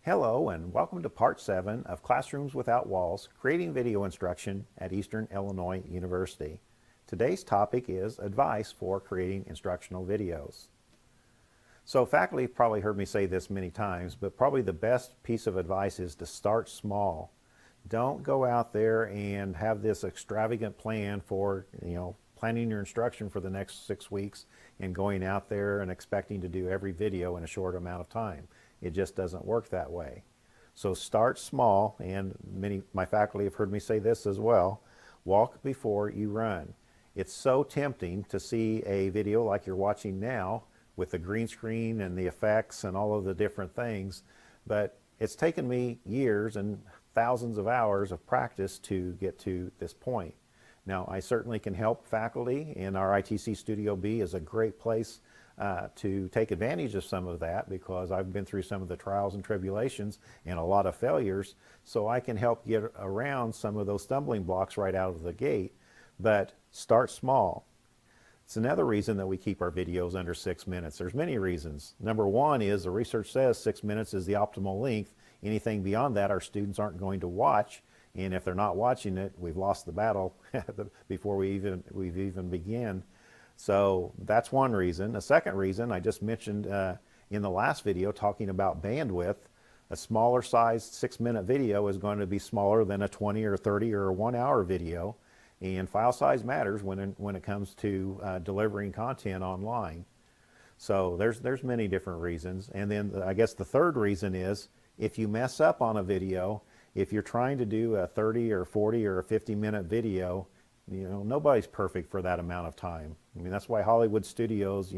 Hello and welcome to part 7 of Classrooms Without Walls, Creating Video Instruction at Eastern Illinois University. Today's topic is advice for creating instructional videos. So faculty have probably heard me say this many times, but probably the best piece of advice is to start small. Don't go out there and have this extravagant plan for, planning your instruction for the next 6 weeks and going out there and expecting to do every video in a short amount of time. It just doesn't work that way. So start small, and my faculty have heard me say this as well. Walk before you run. It's so tempting to see a video like you're watching now with the green screen and the effects and all of the different things, but it's taken me years and thousands of hours of practice to get to this point. Now, I certainly can help faculty, and our ITC Studio B is a great place to take advantage of some of that, because I've been through some of the trials and tribulations and a lot of failures, so I can help get around some of those stumbling blocks right out of the gate. But start small. It's another reason that we keep our videos under 6 minutes. There's many reasons. Number one is the research says 6 minutes is the optimal length. Anything beyond that, our students aren't going to watch, and if they're not watching it, we've lost the battle before we've even begin. So that's one reason. A second reason, I just mentioned in the last video talking about bandwidth. A smaller sized 6-minute video is going to be smaller than a 20 or 30 or a 1-hour video, and file size matters when it comes to delivering content online. So there's many different reasons. And then I guess the third reason is, if you mess up on a video, if you're trying to do a 30 or 40 or a 50-minute video, nobody's perfect for that amount of time. I mean, that's why Hollywood studios,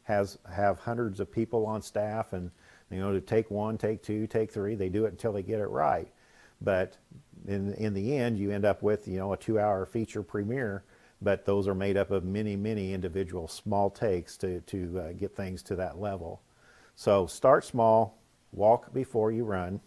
have hundreds of people on staff, and to take one, take two, take three, they do it until they get it right. But in the end, you end up with a 2-hour feature premiere, but those are made up of many individual small takes to get things to that level. So start small, walk before you run.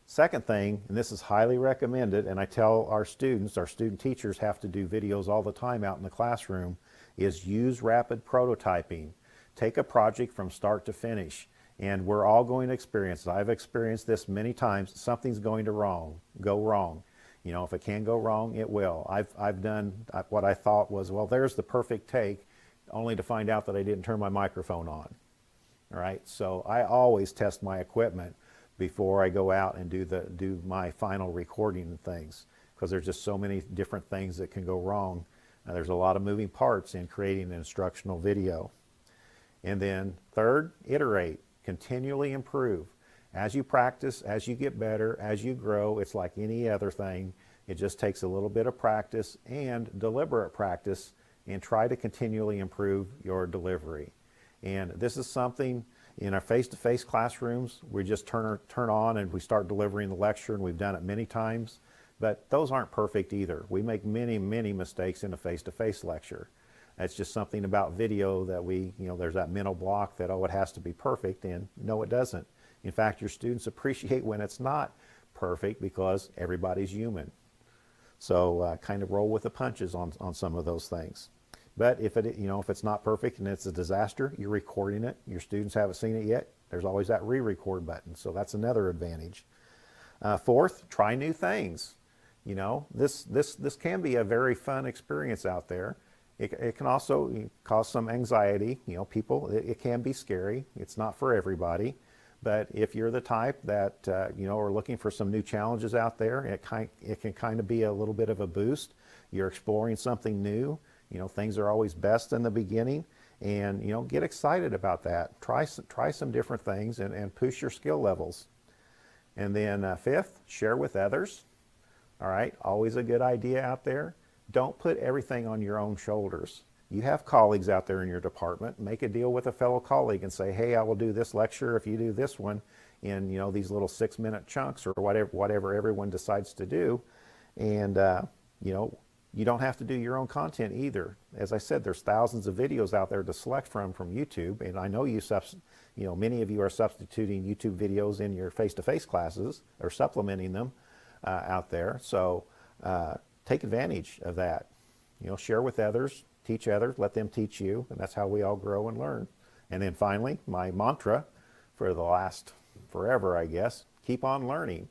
Second thing, and this is highly recommended, and I tell our student teachers have to do videos all the time out in the classroom, is use rapid prototyping. Take a project from start to finish, and we're all going to experience it. I've experienced this many times. Something's going to go wrong. If it can go wrong, it will. I've done what I thought was, well, there's the perfect take, only to find out that I didn't turn my microphone on. All right, so I always test my equipment before I go out and do my final recording and things, because there's just so many different things that can go wrong. There's a lot of moving parts in creating an instructional video. And then third, iterate, continually improve. As you practice, as you get better, as you grow, it's like any other thing. It just takes a little bit of practice and deliberate practice, and try to continually improve your delivery. And this is something in our face-to-face classrooms, we just turn on and we start delivering the lecture, and we've done it many times, but those aren't perfect either. We make many mistakes in a face-to-face lecture. That's just something about video that there's that mental block that, oh, it has to be perfect, and no, it doesn't. In fact, your students appreciate when it's not perfect, because everybody's human. So kind of roll with the punches on some of those things. But if it's not perfect and it's a disaster, you're recording it. Your students haven't seen it yet. There's always that re-record button. So that's another advantage. Fourth, try new things. This can be a very fun experience out there. It can also cause some anxiety. It can be scary. It's not for everybody. But if you're the type that are looking for some new challenges out there, it can kind of be a little bit of a boost. You're exploring something new. Things are always best in the beginning, and get excited about that. Try some different things and push your skill levels. And then fifth, share with others. All right, always a good idea out there. Don't put everything on your own shoulders. You have colleagues out there in your department. Make a deal with a fellow colleague and say, hey, I will do this lecture if you do this one in these little 6-minute chunks, or whatever everyone decides to do. And you don't have to do your own content either. As I said, there's thousands of videos out there to select from YouTube, and I know many of you are substituting YouTube videos in your face-to-face classes, or supplementing them out there. So take advantage of that. Share with others, teach others, let them teach you, and that's how we all grow and learn. And then finally, my mantra for the last forever, I guess, keep on learning.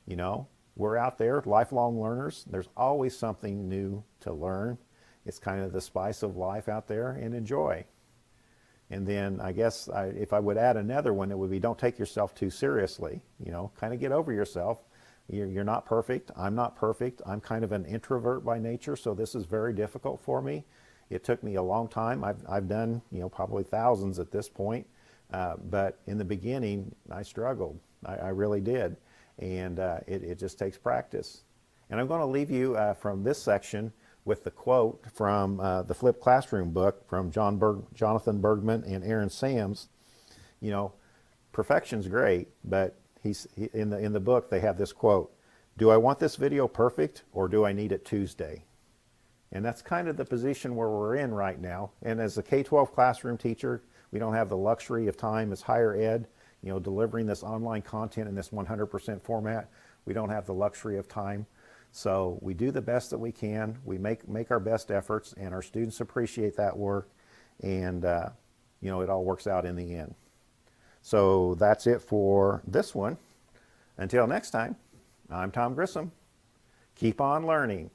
You know, we're out there, lifelong learners. There's always something new to learn. It's kind of the spice of life out there, and enjoy. And then I guess if I would add another one, it would be don't take yourself too seriously. You know, kind of get over yourself. You're not perfect. I'm not perfect. I'm kind of an introvert by nature, so this is very difficult for me. It took me a long time. I've done, you know, probably thousands at this point. But in the beginning, I struggled. I really did. And it just takes practice. And I'm going to leave you from this section with the quote from the Flipped Classroom book from Jonathan Bergman and Aaron Sams. You know, perfection's great, but in the book they have this quote: "Do I want this video perfect, or do I need it Tuesday?" And that's kind of the position where we're in right now. And as a K-12 classroom teacher, we don't have the luxury of time as higher ed, you know, delivering this online content in this 100% format. We don't have the luxury of time. So we do the best that we can. We make our best efforts, and our students appreciate that work. And, you know, it all works out in the end. So that's it for this one. Until next time, I'm Tom Grissom. Keep on learning.